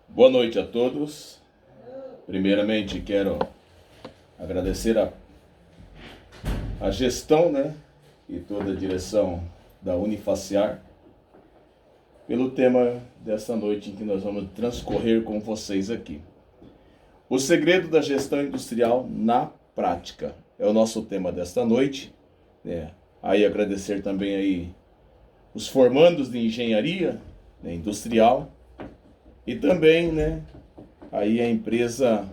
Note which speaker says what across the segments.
Speaker 1: Boa noite a todos. Primeiramente, quero agradecer a gestão, e toda a direção da Unifaciar pelo tema desta noite em que nós vamos transcorrer com vocês aqui. O segredo da gestão industrial na prática é o nosso tema desta noite. Aí agradecer também aí os formandos de engenharia, industrial, e também, aí a empresa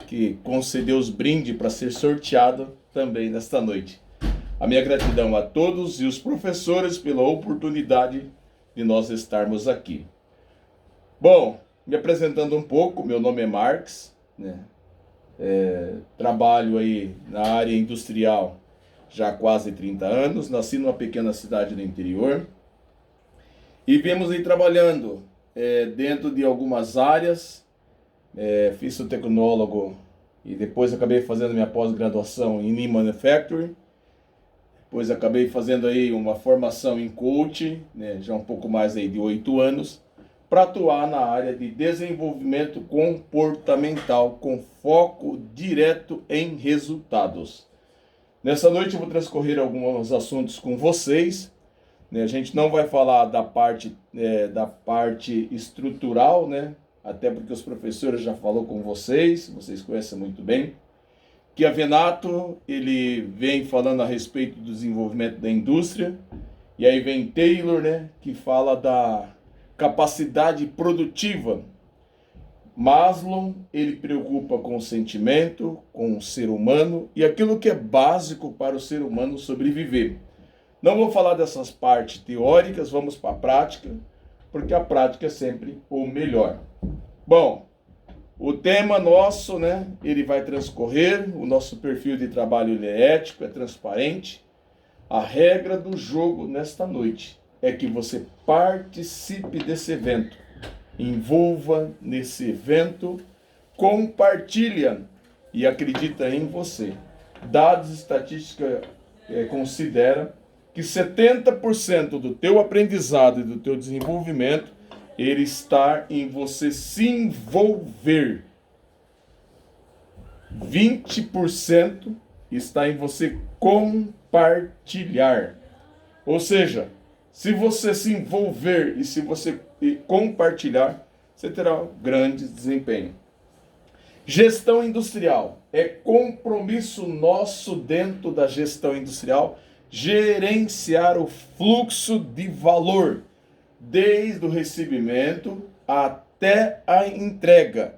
Speaker 1: que concedeu os brindes para ser sorteado também nesta noite. A minha gratidão a todos e os professores pela oportunidade de nós estarmos aqui. Bom, me apresentando um pouco, meu nome é Marques, trabalho aí na área industrial já há quase 30 anos, nasci numa pequena cidade do interior e viemos aí trabalhando dentro de algumas áreas. Fiz o tecnólogo e depois acabei fazendo minha pós-graduação em Lean Manufacturing. Depois acabei fazendo aí uma formação em coaching, já um pouco mais aí de 8 anos, para atuar na área de desenvolvimento comportamental com foco direto em resultados. Nessa noite eu vou transcorrer alguns assuntos com vocês. A gente não vai falar da parte estrutural, até porque os professores já falou com vocês conhecem muito bem, que a Venato ele vem falando a respeito do desenvolvimento da indústria, e aí vem Taylor, que fala da capacidade produtiva. Maslow, ele preocupa com o sentimento, com o ser humano e aquilo que é básico para o ser humano sobreviver. Não vou falar dessas partes teóricas, vamos para a prática, porque a prática é sempre o melhor. Bom, o tema nosso, ele vai transcorrer, o nosso perfil de trabalho ele é ético, é transparente. A regra do jogo nesta noite é que você participe desse evento, envolva nesse evento, compartilha e acredita em você. Dados estatísticos considera que 70% do teu aprendizado e do teu desenvolvimento ele está em você se envolver. 20% está em você compartilhar. Ou seja, se você se envolver e se você compartilhar, você terá um grande desempenho. Gestão industrial. É compromisso nosso dentro da gestão industrial gerenciar o fluxo de valor, desde o recebimento até a entrega.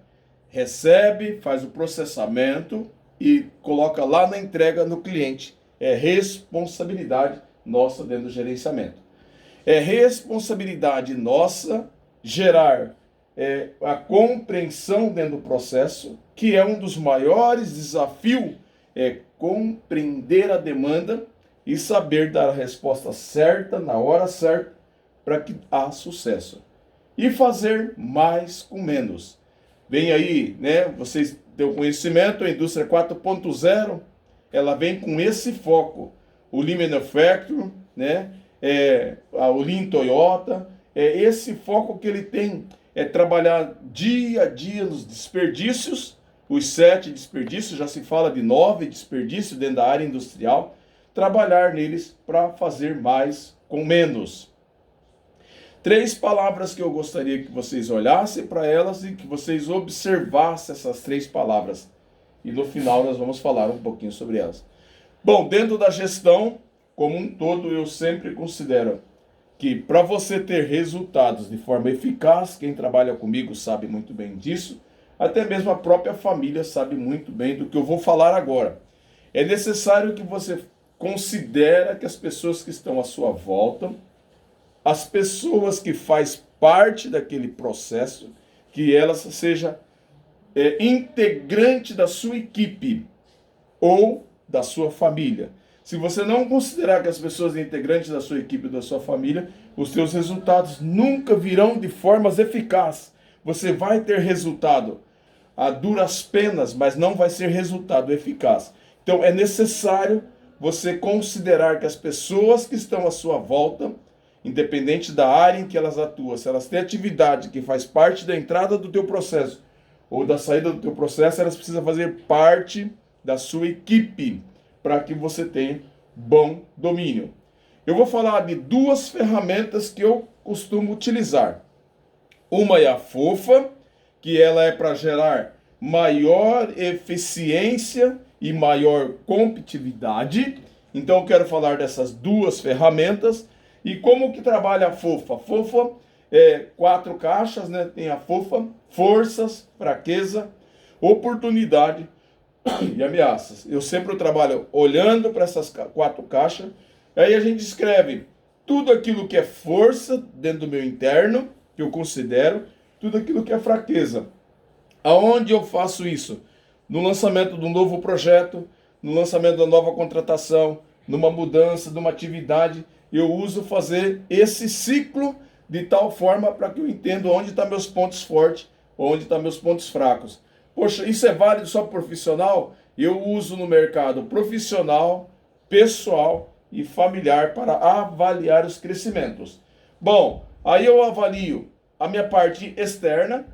Speaker 1: Recebe, faz o processamento e coloca lá na entrega no cliente. É responsabilidade nossa dentro do gerenciamento. É responsabilidade nossa gerar a compreensão dentro do processo, que é um dos maiores desafios, compreender a demanda e saber dar a resposta certa, na hora certa, para que há sucesso. E fazer mais com menos. Vem aí, vocês têm o conhecimento, a indústria 4.0, ela vem com esse foco. O Lean Manufacturing, o Lean Toyota, esse foco que ele tem, é trabalhar dia a dia nos desperdícios, os 7 desperdícios, já se fala de 9 desperdícios dentro da área industrial, trabalhar neles para fazer mais com menos. 3 palavras que eu gostaria que vocês olhassem para elas e que vocês observassem essas 3 palavras. E no final nós vamos falar um pouquinho sobre elas. Bom, dentro da gestão, como um todo, eu sempre considero que para você ter resultados de forma eficaz, quem trabalha comigo sabe muito bem disso, até mesmo a própria família sabe muito bem do que eu vou falar agora. É necessário que você considere que as pessoas que estão à sua volta, as pessoas que fazem parte daquele processo, que elas sejam integrante da sua equipe ou da sua família. Se você não considerar que as pessoas são integrantes da sua equipe ou da sua família, os seus resultados nunca virão de formas eficazes. Você vai ter resultado a duras penas, mas não vai ser resultado eficaz. Então é necessário você considerar que as pessoas que estão à sua volta, independente da área em que elas atuam, se elas têm atividade que faz parte da entrada do teu processo ou da saída do teu processo, elas precisam fazer parte da sua equipe para que você tenha bom domínio. Eu vou falar de duas ferramentas que eu costumo utilizar. Uma é a FOFA, que ela é para gerar maior eficiência e maior competitividade. Então eu quero falar dessas duas ferramentas. E como que trabalha a FOFA? A FOFA é 4 caixas, né? Tem a FOFA, forças, fraqueza, oportunidade e ameaças. Eu sempre trabalho olhando para essas 4 caixas. Aí a gente escreve tudo aquilo que é força dentro do meu interno, que eu considero, tudo aquilo que é fraqueza. Aonde eu faço isso? No lançamento de um novo projeto, no lançamento da nova contratação, numa mudança, numa atividade, eu uso fazer esse ciclo de tal forma para que eu entenda onde estão meus pontos fortes, onde estão meus pontos fracos. Poxa, isso é válido só profissional? Eu uso no mercado profissional, pessoal e familiar para avaliar os crescimentos. Bom, aí eu avalio a minha parte externa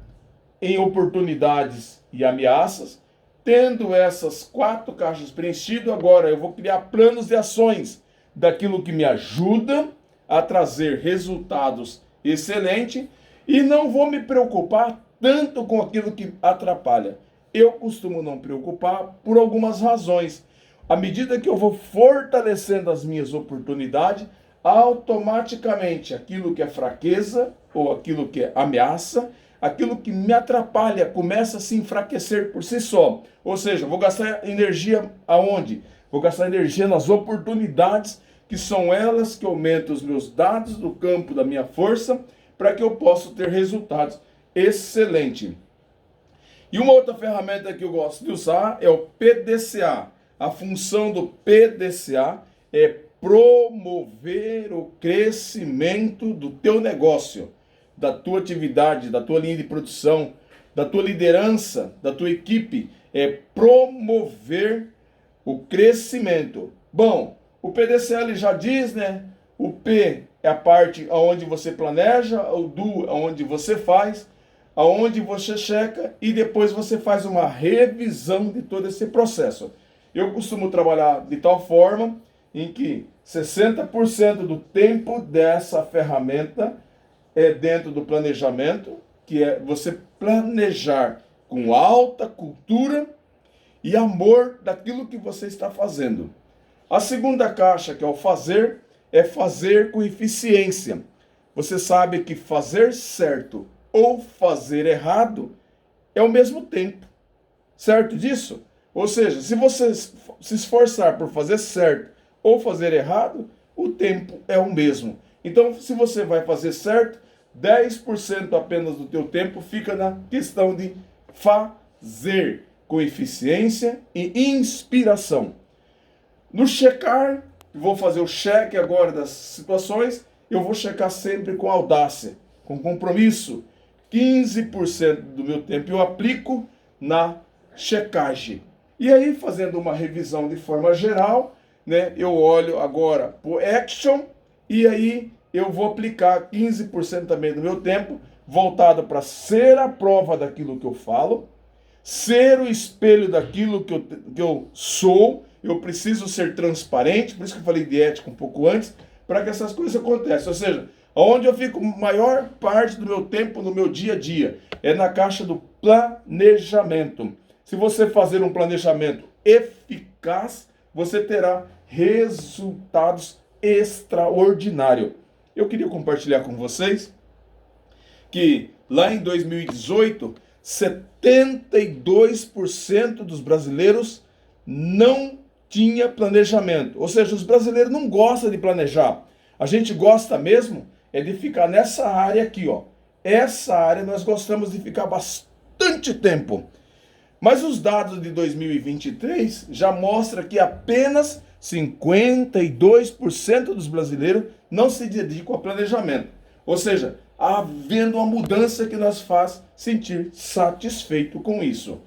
Speaker 1: em oportunidades e ameaças. Tendo essas 4 caixas preenchidas, agora eu vou criar planos de ações daquilo que me ajuda a trazer resultados excelentes e não vou me preocupar tanto com aquilo que atrapalha. Eu costumo não preocupar por algumas razões. À medida que eu vou fortalecendo as minhas oportunidades, automaticamente aquilo que é fraqueza ou aquilo que é ameaça, aquilo que me atrapalha começa a se enfraquecer por si só. Ou seja, vou gastar energia aonde? Vou gastar energia nas oportunidades, que são elas que aumentam os meus dados do campo da minha força, para que eu possa ter resultados excelentes. E uma outra ferramenta que eu gosto de usar é o PDCA. A função do PDCA é promover o crescimento do teu negócio, da tua atividade, da tua linha de produção, da tua liderança, da tua equipe. É promover o crescimento. Bom, o PDCA ele já diz, né? O P é a parte onde você planeja, o DO é onde você faz, aonde você checa e depois você faz uma revisão de todo esse processo. Eu costumo trabalhar de tal forma em que 60% do tempo dessa ferramenta é dentro do planejamento, que é você planejar com alta cultura e amor daquilo que você está fazendo. A segunda caixa, que é o fazer, é fazer com eficiência. Você sabe que fazer certo ou fazer errado é o mesmo tempo. Certo disso? Ou seja, se você se esforçar por fazer certo ou fazer errado, o tempo é o mesmo. Então, se você vai fazer certo, 10% apenas do teu tempo fica na questão de fazer com eficiência e inspiração. No checar, vou fazer o cheque agora das situações, eu vou checar sempre com audácia, com compromisso. 15% do meu tempo eu aplico na checagem. E aí, fazendo uma revisão de forma geral, né, eu olho agora por action e aí eu vou aplicar 15% também do meu tempo voltado para ser a prova daquilo que eu falo, ser o espelho daquilo que eu sou. Eu preciso ser transparente, por isso que eu falei de ética um pouco antes, para que essas coisas aconteçam. Ou seja, onde eu fico maior parte do meu tempo no meu dia a dia é na caixa do planejamento. Se você fazer um planejamento eficaz, você terá resultados extraordinários. Eu queria compartilhar com vocês que lá em 2018, 72% dos brasileiros não tinha planejamento. Ou seja, os brasileiros não gostam de planejar. A gente gosta mesmo é de ficar nessa área aqui, ó. Essa área nós gostamos de ficar bastante tempo. Mas os dados de 2023 já mostram que apenas 52% dos brasileiros não se dedicam a planejamento. Ou seja, havendo uma mudança que nos faz sentir satisfeito com isso.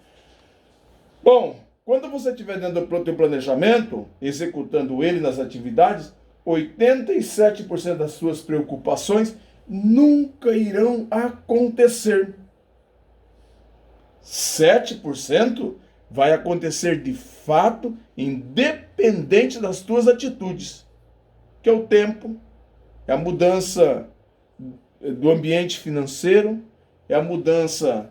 Speaker 1: Bom, quando você estiver dentro do teu planejamento, executando ele nas atividades, 87% das suas preocupações nunca irão acontecer. 7% vai acontecer de fato, independente das tuas atitudes, que é o tempo, é a mudança do ambiente financeiro, é a mudança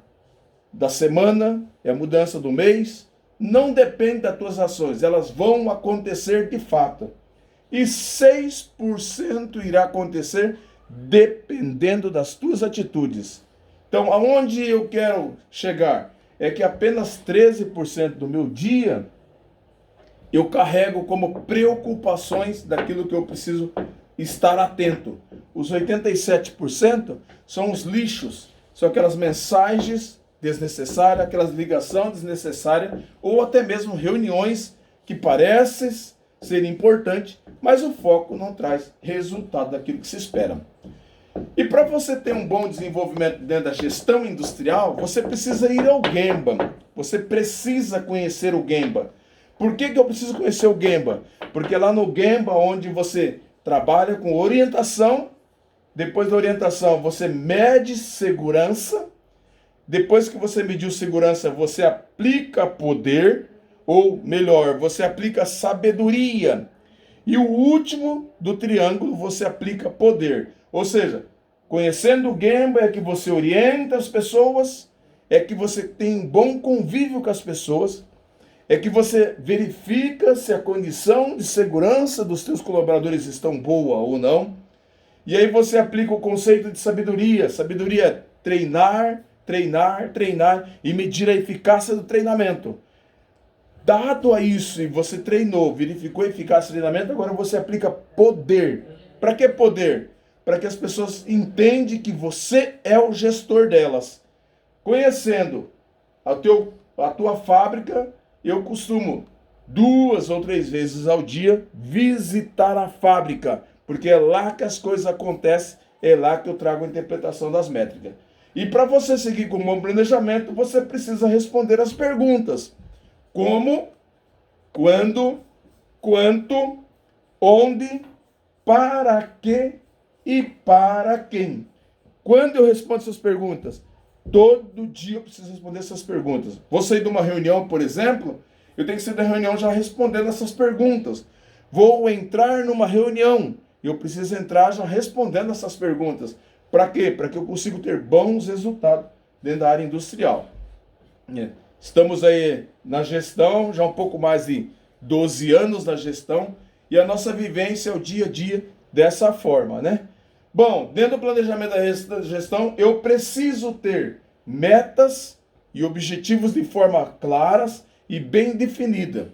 Speaker 1: da semana, é a mudança do mês. Não depende das tuas ações, elas vão acontecer de fato. E 6% irá acontecer dependendo das tuas atitudes. Então, aonde eu quero chegar? É que apenas 13% do meu dia eu carrego como preocupações daquilo que eu preciso estar atento. Os 87% são os lixos, são aquelas mensagens desnecessárias, aquelas ligações desnecessárias, ou até mesmo reuniões que parecem ser importantes, mas o foco não traz resultado daquilo que se espera. E para você ter um bom desenvolvimento dentro da gestão industrial, você precisa ir ao Gemba. Você precisa conhecer o Gemba. Por que eu preciso conhecer o Gemba? Porque lá no Gemba, onde você trabalha com orientação, depois da orientação você mede segurança, depois que você mediu segurança, você aplica poder, ou melhor, você aplica sabedoria. E o último do triângulo, você aplica poder. Ou seja, conhecendo o Gemba é que você orienta as pessoas, é que você tem bom convívio com as pessoas, é que você verifica se a condição de segurança dos seus colaboradores estão boa ou não. E aí você aplica o conceito de sabedoria. Sabedoria é treinar, treinar, treinar e medir a eficácia do treinamento. Dado a isso, e você treinou, verificou a eficácia do treinamento, agora você aplica poder. Para que poder? Para que as pessoas entendam que você é o gestor delas. Conhecendo a tua fábrica, eu costumo 2 ou 3 vezes ao dia visitar a fábrica, porque é lá que as coisas acontecem, é lá que eu trago a interpretação das métricas. E para você seguir com um bom planejamento, você precisa responder as perguntas. Como, quando, quanto, onde, para quê e para quem. Quando eu respondo essas perguntas? Todo dia eu preciso responder essas perguntas. Vou sair de uma reunião, por exemplo, eu tenho que sair da reunião já respondendo essas perguntas. Vou entrar numa reunião, eu preciso entrar já respondendo essas perguntas. Para quê? Para que eu consiga ter bons resultados dentro da área industrial. Estamos aí na gestão, já um pouco mais de 12 anos na gestão, e a nossa vivência é o dia a dia dessa forma, né? Bom, dentro do planejamento da gestão, eu preciso ter metas e objetivos de forma claras e bem definida.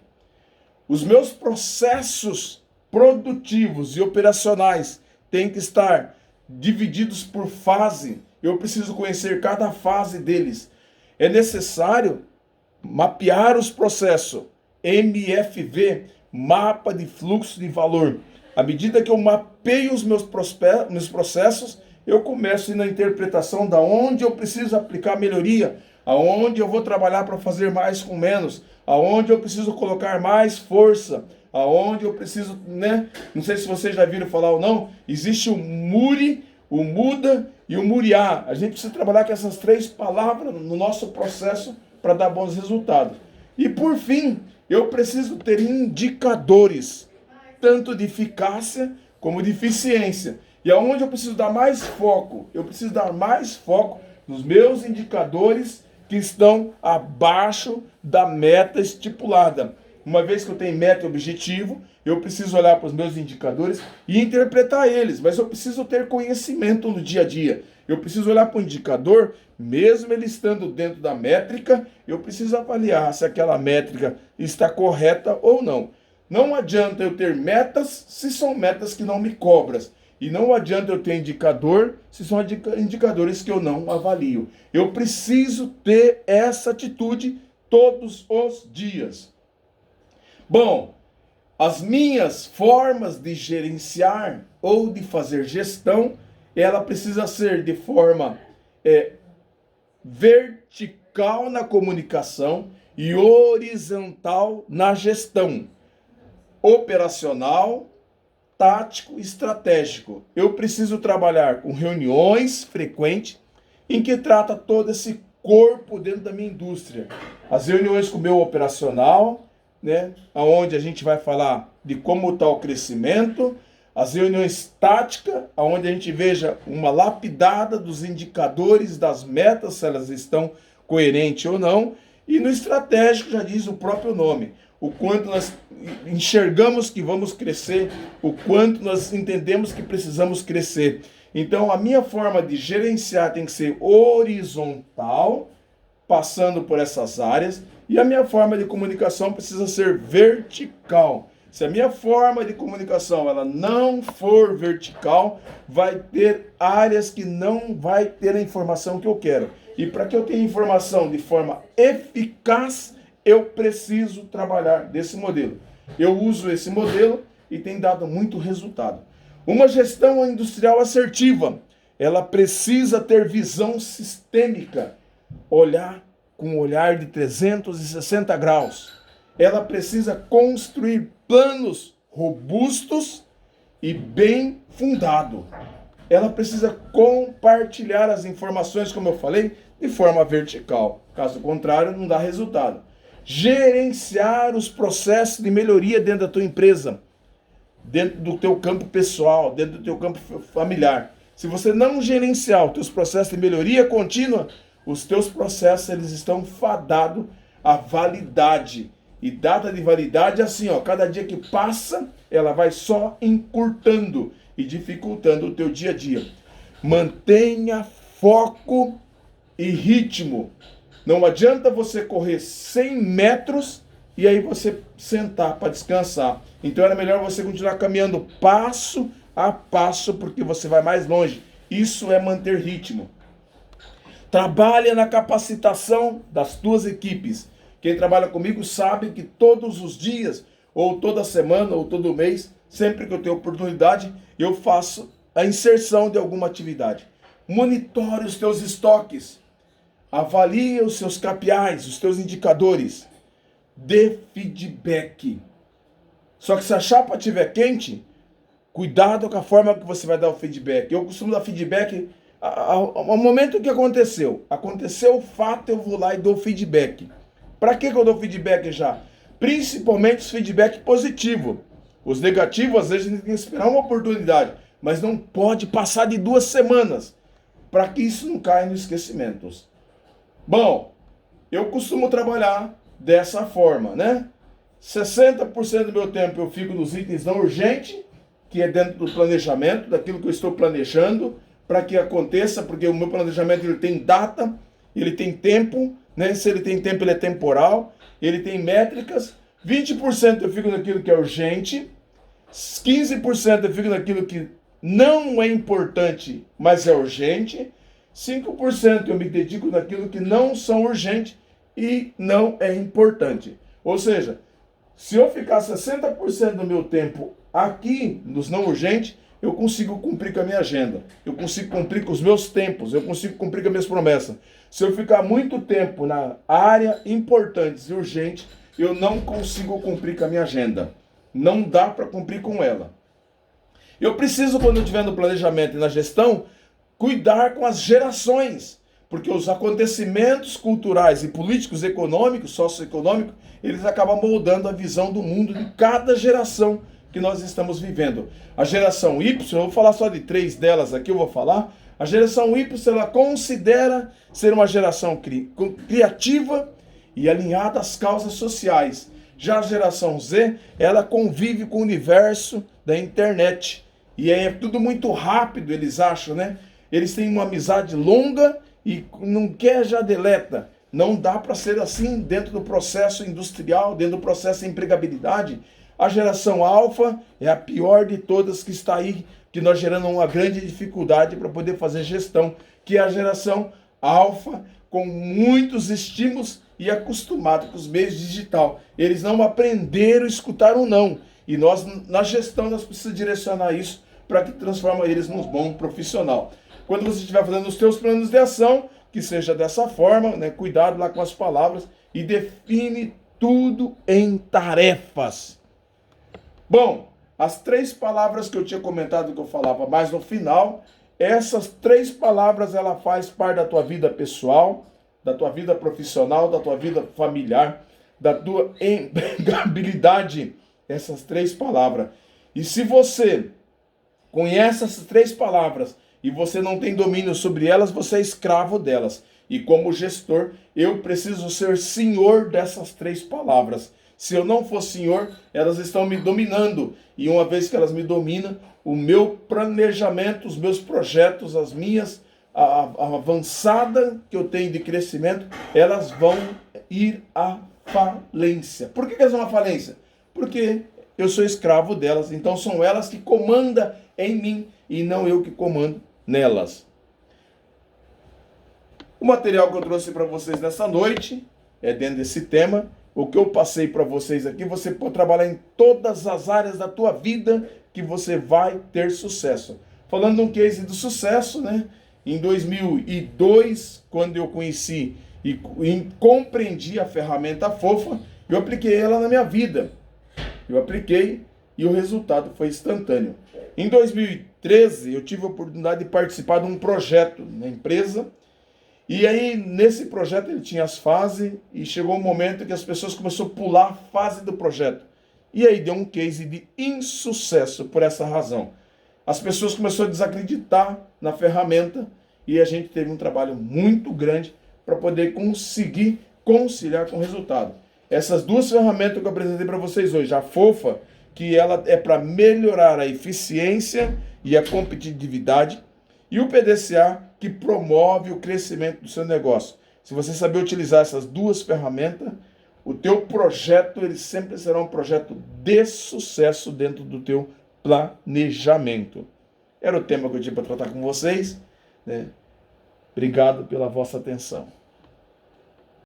Speaker 1: Os meus processos produtivos e operacionais têm que estar divididos por fase. Eu preciso conhecer cada fase deles. É necessário mapear os processos. MFV, mapa de fluxo de valor. À medida que eu mapeio os meus processos, eu começo a ir na interpretação da onde eu preciso aplicar melhoria, aonde eu vou trabalhar para fazer mais com menos, aonde eu preciso colocar mais força, aonde eu preciso, né? Não sei se vocês já viram falar ou não, existe o MURI, o MUDA e o MURIA. A gente precisa trabalhar com essas 3 palavras no nosso processo para dar bons resultados. E por fim, eu preciso ter indicadores, tanto de eficácia como de eficiência. E aonde eu preciso dar mais foco? Eu preciso dar mais foco nos meus indicadores que estão abaixo da meta estipulada. Uma vez que eu tenho meta e objetivo, eu preciso olhar para os meus indicadores e interpretar eles, mas eu preciso ter conhecimento no dia a dia. Eu preciso olhar para o indicador, mesmo ele estando dentro da métrica, eu preciso avaliar se aquela métrica está correta ou não. Não adianta eu ter metas se são metas que não me cobram. E não adianta eu ter indicador se são indicadores que eu não avalio. Eu preciso ter essa atitude todos os dias. Bom, as minhas formas de gerenciar ou de fazer gestão, ela precisa ser de forma vertical na comunicação e horizontal na gestão. Operacional, tático e estratégico. Eu preciso trabalhar com reuniões frequentes em que trata todo esse corpo dentro da minha indústria. As reuniões com o meu operacional, né, onde a gente vai falar de como está o crescimento, as reuniões táticas, onde a gente veja uma lapidada dos indicadores das metas, se elas estão coerentes ou não, e no estratégico já diz o próprio nome, o quanto nós enxergamos que vamos crescer, o quanto nós entendemos que precisamos crescer. Então, a minha forma de gerenciar tem que ser horizontal, passando por essas áreas, e a minha forma de comunicação precisa ser vertical. Se a minha forma de comunicação ela não for vertical, vai ter áreas que não vai ter a informação que eu quero. E para que eu tenha informação de forma eficaz, eu preciso trabalhar desse modelo. Eu uso esse modelo e tem dado muito resultado. Uma gestão industrial assertiva, ela precisa ter visão sistêmica, olhar com um olhar de 360 graus. Ela precisa construir planos robustos e bem fundados. Ela precisa compartilhar as informações, como eu falei, de forma vertical. Caso contrário, não dá resultado. Gerenciar os processos de melhoria dentro da tua empresa, dentro do teu campo pessoal, dentro do teu campo familiar. Se você não gerenciar os teus processos de melhoria contínua, os teus processos eles estão fadados à validade. E data de validade é assim, ó, cada dia que passa, ela vai só encurtando e dificultando o teu dia a dia. Mantenha foco e ritmo. Não adianta você correr 100 metros e aí você sentar para descansar. Então era melhor você continuar caminhando passo a passo, porque você vai mais longe. Isso é manter ritmo. Trabalha na capacitação das tuas equipes. Quem trabalha comigo sabe que todos os dias, ou toda semana, ou todo mês, sempre que eu tenho oportunidade, eu faço a inserção de alguma atividade. Monitore os teus estoques. Avalie os seus KPIs, os teus indicadores. Dê feedback. Só que se a chapa estiver quente, cuidado com a forma que você vai dar o feedback. Eu costumo dar feedback ao momento que aconteceu. Aconteceu o fato, eu vou lá e dou feedback. Para que eu dou feedback já? Principalmente os feedback positivo. Os negativos, às vezes, a gente tem que esperar uma oportunidade. Mas não pode passar de 2 semanas. Para que isso não caia nos esquecimentos. Bom, eu costumo trabalhar dessa forma, né? 60% do meu tempo eu fico nos itens não urgentes, que é dentro do planejamento, daquilo que eu estou planejando, para que aconteça, porque o meu planejamento ele tem data, ele tem tempo, né? Se ele tem tempo, ele é temporal, ele tem métricas. 20% eu fico naquilo que é urgente, 15% eu fico naquilo que não é importante, mas é urgente, 5% eu me dedico naquilo que não são urgentes e não é importante. Ou seja, se eu ficar 60% do meu tempo aqui, nos não urgentes, eu consigo cumprir com a minha agenda. Eu consigo cumprir com os meus tempos. Eu consigo cumprir com as minhas promessas. Se eu ficar muito tempo na área importantes e urgentes, eu não consigo cumprir com a minha agenda. Não dá para cumprir com ela. Eu preciso, quando eu estiver no planejamento e na gestão, cuidar com as gerações. Porque os acontecimentos culturais e políticos, econômicos, socioeconômicos, eles acabam moldando a visão do mundo de cada geração que nós estamos vivendo. A geração Y, eu vou falar só de 3 delas aqui, eu vou falar. A geração Y, ela considera ser uma geração criativa e alinhada às causas sociais. Já a geração Z, ela convive com o universo da internet. E é tudo muito rápido, eles acham, né? Eles têm uma amizade longa e não quer já deleta. Não dá para ser assim dentro do processo industrial, dentro do processo de empregabilidade. A geração alfa é a pior de todas que está aí, que nós geramos uma grande dificuldade para poder fazer gestão, que é a geração alfa com muitos estímulos e acostumado com os meios digital. Eles não aprenderam a escutar um não. E nós, na gestão, nós precisamos direcionar isso para que transforme eles num bom profissional. Quando você estiver fazendo os seus planos de ação, que seja dessa forma, né? Cuidado lá com as palavras e define tudo em tarefas. Bom, As 3 palavras que eu tinha comentado, que eu falava mais no final, essas 3 palavras, ela faz parte da tua vida pessoal, da tua vida profissional, da tua vida familiar, da tua empregabilidade, essas 3 palavras. E se você conhece essas 3 palavras e você não tem domínio sobre elas, você é escravo delas. E como gestor, eu preciso ser senhor dessas 3 palavras. Se eu não for senhor, elas estão me dominando. E uma vez que elas me dominam, o meu planejamento, os meus projetos, as minhas, a avançada que eu tenho de crescimento, elas vão ir à falência. Por que elas vão à falência? Porque eu sou escravo delas. Então são elas que comandam em mim e não eu que comando nelas. O material que eu trouxe para vocês nessa noite é dentro desse tema. O que eu passei para vocês aqui, você pode trabalhar em todas as áreas da tua vida que você vai ter sucesso. Falando de um case do sucesso, né? Em 2002, quando eu conheci e compreendi a ferramenta fofa, eu apliquei ela na minha vida. Eu apliquei e o resultado foi instantâneo. Em 2013, eu tive a oportunidade de participar de um projeto na empresa. E aí, nesse projeto, ele tinha as fases e chegou um momento que as pessoas começaram a pular a fase do projeto. E aí deu um case de insucesso por essa razão. As pessoas começaram a desacreditar na ferramenta e a gente teve um trabalho muito grande para poder conseguir conciliar com o resultado. Essas 2 ferramentas que eu apresentei para vocês hoje, a fofa, que ela é para melhorar a eficiência e a competitividade, e o PDCA, que promove o crescimento do seu negócio. Se você saber utilizar essas 2 ferramentas, o teu projeto ele sempre será um projeto de sucesso dentro do teu planejamento. Era o tema que eu tinha para tratar com vocês, né? Obrigado pela vossa atenção.